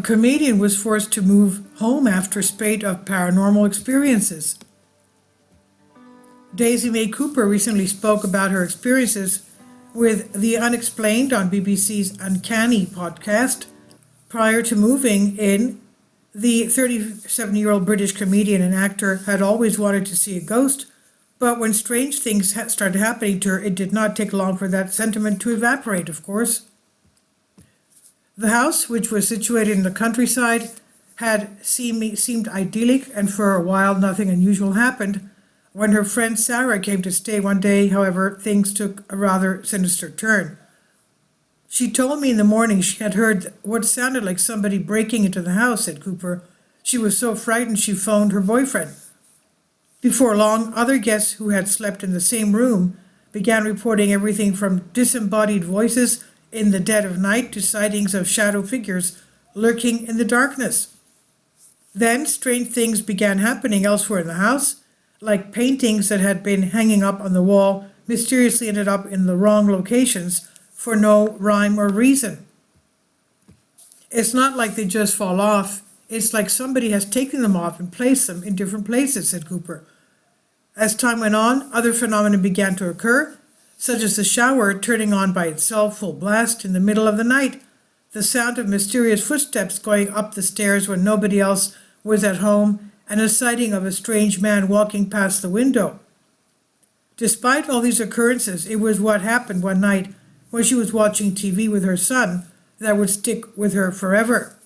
comedian was forced to move home after a spate of paranormal experiences. Daisy May Cooper recently spoke about her experiences with The Unexplained on BBC's Uncanny podcast. Prior to moving in, the 37-year-old British comedian and actor had always wanted to see a ghost, but when strange things started happening to her, it did not take long for that sentiment to evaporate, of course. The house, which was situated in the countryside, had seemed idyllic, and for a while nothing unusual happened. When her friend Sarah came to stay one day, however, things took a rather sinister turn. She told me in the morning she had heard what sounded like somebody breaking into the house, said Cooper. She was so frightened she phoned her boyfriend. Before long, other guests who had slept in the same room began reporting everything from disembodied voices in the dead of night to sightings of shadow figures lurking in the darkness. Then strange things began happening elsewhere in the house, like paintings that had been hanging up on the wall mysteriously ended up in the wrong locations for no rhyme or reason. It's not like they just fall off. It's like somebody has taken them off and placed them in different places, said Cooper. As time went on, other phenomena began to occur, such as the shower turning on by itself full blast in the middle of the night, the sound of mysterious footsteps going up the stairs when nobody else was at home, and a sighting of a strange man walking past the window. Despite all these occurrences, it was what happened one night when she was watching TV with her son that would stick with her forever.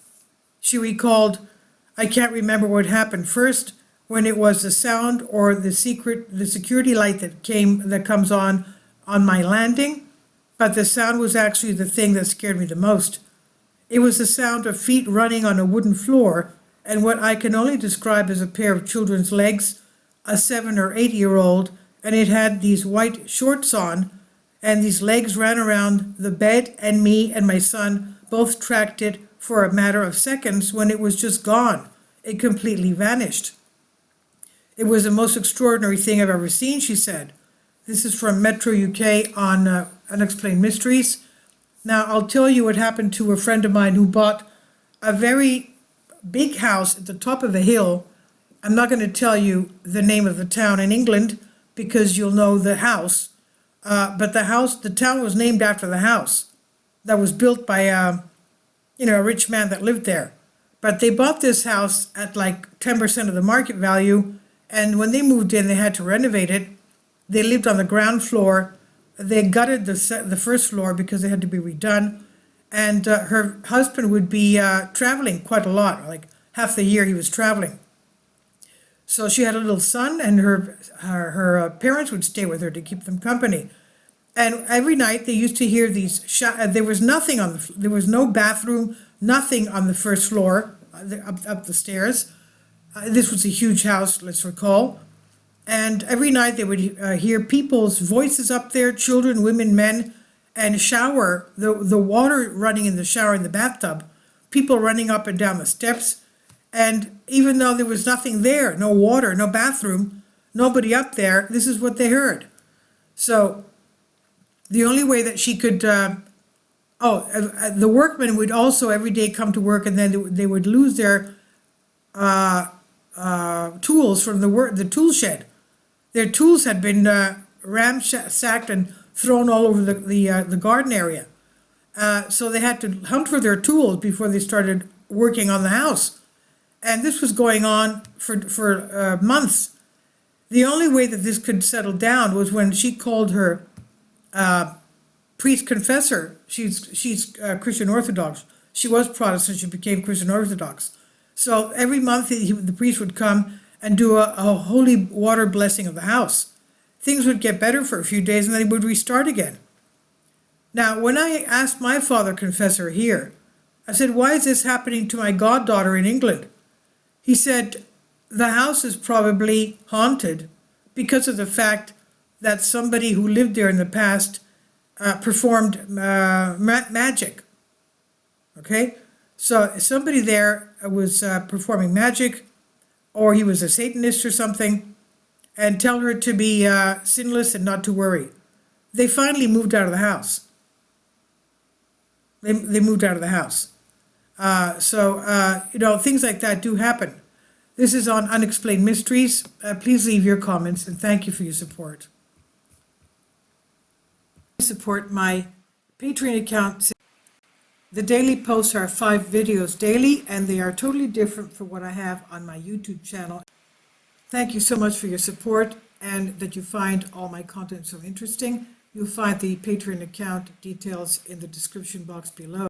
She recalled, "I can't remember what happened first, when it was the sound or the security light that comes on my landing, but the sound was actually the thing that scared me the most. It was the sound of feet running on a wooden floor and what I can only describe as a pair of children's legs, a 7 or 8-year-old, and it had these white shorts on, and these legs ran around the bed, and me and my son both tracked it for a matter of seconds when it was just gone. It completely vanished. It was the most extraordinary thing I've ever seen," she said. This is from Metro UK on Unexplained Mysteries. Now, I'll tell you what happened to a friend of mine who bought a very big house at the top of a hill. I'm not going to tell you the name of the town in England because you'll know the house. But the town was named after the house that was built by a rich man that lived there. But they bought this house at like 10% of the market value, and when they moved in, they had to renovate it. They lived on the ground floor. They gutted the first floor because it had to be redone. And her husband would be traveling quite a lot, like half the year he was traveling. So she had a little son, and her parents would stay with her to keep them company. And every night they used to hear these. There was nothing there was no bathroom, nothing on the first floor, up the stairs. This was a huge house, let's recall. And every night they would hear people's voices up there, children, women, men, and shower, the water running in the shower in the bathtub, people running up and down the steps. And even though there was nothing there, no water, no bathroom, nobody up there, this is what they heard. So the only way that she could, the workmen would also every day come to work, and then they would lose their tools from the tool shed. Their tools had been ransacked and thrown all over the garden area. So they had to hunt for their tools before they started working on the house. And this was going on for months. The only way that this could settle down was when she called her priest confessor. She's Christian Orthodox. She was Protestant. She became Christian Orthodox. So every month the priest would come and do a holy water blessing of the house. Things would get better for a few days, and then they would restart again. Now, when I asked my father confessor here, I said, "Why is this happening to my goddaughter in England?" He said, "The house is probably haunted because of the fact that somebody who lived there in the past performed magic." Okay? So somebody there was performing magic, or he was a Satanist or something, and tell her to be sinless and not to worry. They finally moved out of the house. They moved out of the house. Things like that do happen. This is on Unexplained Mysteries. Please leave your comments, and thank you for your support. Support my Patreon account. The daily posts are 5 videos daily, and they are totally different from what I have on my YouTube channel. Thank you so much for your support and that you find all my content so interesting. You'll find the Patreon account details in the description box below.